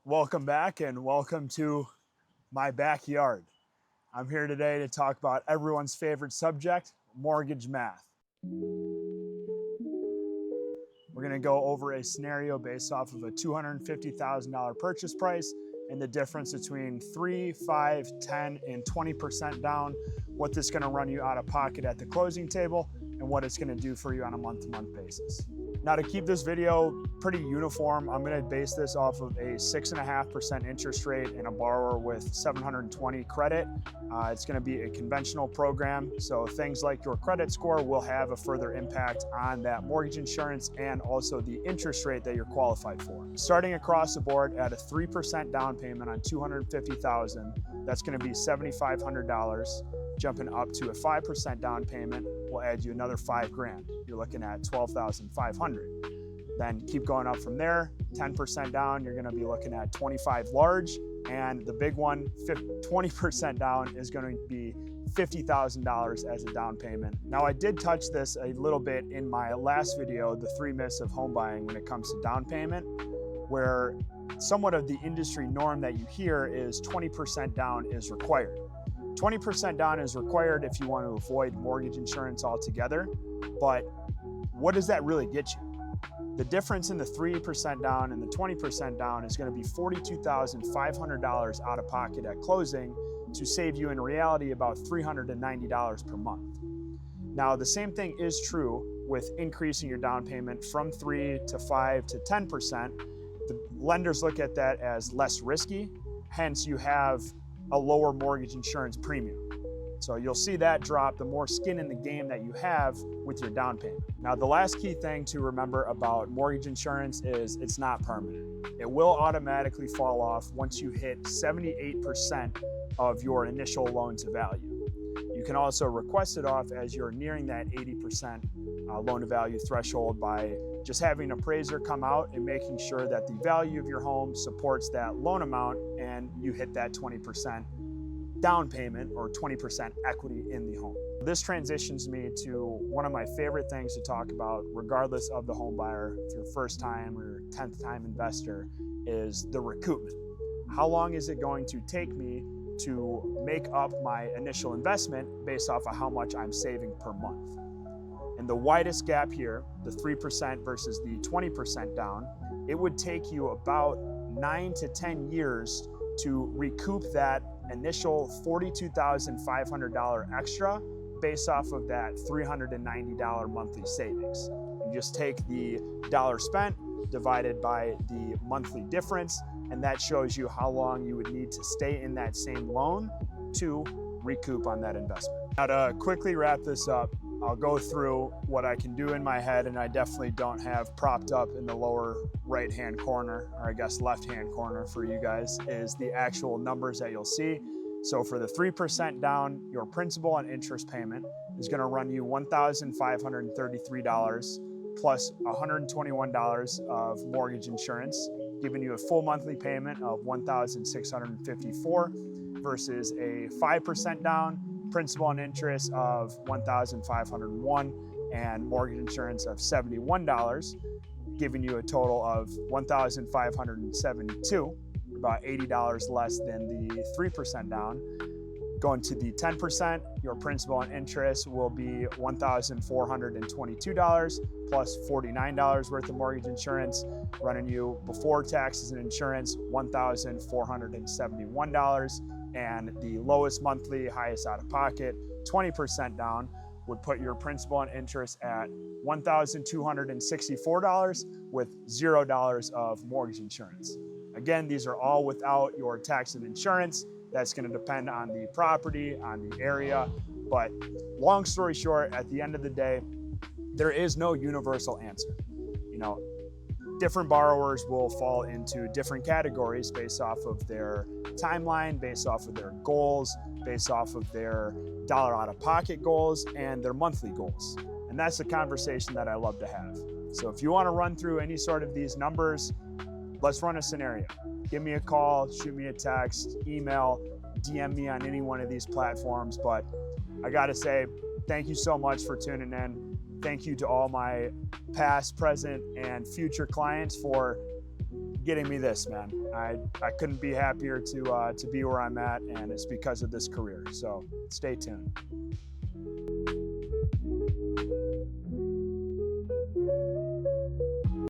Welcome back and welcome to my backyard. I'm here today to talk about everyone's favorite subject, mortgage math. We're going to go over a scenario based off of a $250,000 purchase price and the difference between 3, 5, 10, and 20% down, what this is going to run you out of pocket at the closing table, and what it's going to do for you on a month-to-month basis. Now, to keep this video pretty uniform, I'm going to base this off of a 6.5% interest rate and a borrower with 720 credit. It's going to be a conventional program, so things like your credit score will have a further impact on that mortgage insurance and also the interest rate that you're qualified for. Starting across the board at a 3% down payment on $250,000, that's going to be $7,500. Jumping up to a 5% down payment will add you another $5,000. You're looking at $12,500. Then keep going up from there. 10% down, you're going to be looking at 25 large, and the big one, 20% down, is going to be $50,000 as a down payment. Now, I did touch this a little bit in my last video, the 3 myths of home buying when it comes to down payment, where somewhat of the industry norm that you hear is 20% down is required. 20% down is required if you want to avoid mortgage insurance altogether, but what does that really get you? The difference in the 3% down and the 20% down is going to be $42,500 out of pocket at closing to save you in reality about $390 per month. Now, the same thing is true with increasing your down payment from 3 to 5 to 10%. The lenders look at that as less risky, hence you have a lower mortgage insurance premium. So you'll see that drop the more skin in the game that you have with your down payment. Now, the last key thing to remember about mortgage insurance is it's not permanent. It will automatically fall off once you hit 78% of your initial loan to value. You can also request it off as you're nearing that 80% loan to value threshold by just having an appraiser come out and making sure that the value of your home supports that loan amount and you hit that 20% down payment or 20% equity in the home. This transitions me to one of my favorite things to talk about, regardless of the home buyer, if you're first time or 10th time investor, is the recoupment. How long is it going to take me to make up my initial investment based off of how much I'm saving per month? And the widest gap here, the 3% versus the 20% down, it would take you about 9 to 10 years to recoup that initial $42,500 extra based off of that $390 monthly savings. You just take the dollar spent divided by the monthly difference, and that shows you how long you would need to stay in that same loan to recoup on that investment. Now, to quickly wrap this up, I'll go through what I can do in my head, and I definitely don't have propped up in the lower right-hand corner, or I guess left-hand corner for you guys, is the actual numbers that you'll see. So for the 3% down, your principal and interest payment is going to run you $1,533 plus $121 of mortgage insurance, giving you a full monthly payment of $1,654 versus a 5% down, principal and interest of $1,501 and mortgage insurance of $71, giving you a total of $1,572, about $80 less than the 3% down. Going to the 10%, your principal and interest will be $1,422 plus $49 worth of mortgage insurance, running you before taxes and insurance $1,471. And the lowest monthly, highest out of pocket, 20% down, would put your principal and interest at $1,264 with $0 of mortgage insurance. Again, these are all without your tax and insurance. That's going to depend on the property, on the area. But long story short, at the end of the day, there is no universal answer. Different borrowers will fall into different categories based off of their timeline, based off of their goals, based off of their dollar out of pocket goals and their monthly goals. And that's the conversation that I love to have. So if you want to run through any sort of these numbers, let's run a scenario. Give me a call, shoot me a text, email, DM me on any one of these platforms. But I got to say, thank you so much for tuning in. Thank you to all my past, present, and future clients for getting me this, man. I couldn't be happier to be where I'm at, and it's because of this career. So stay tuned.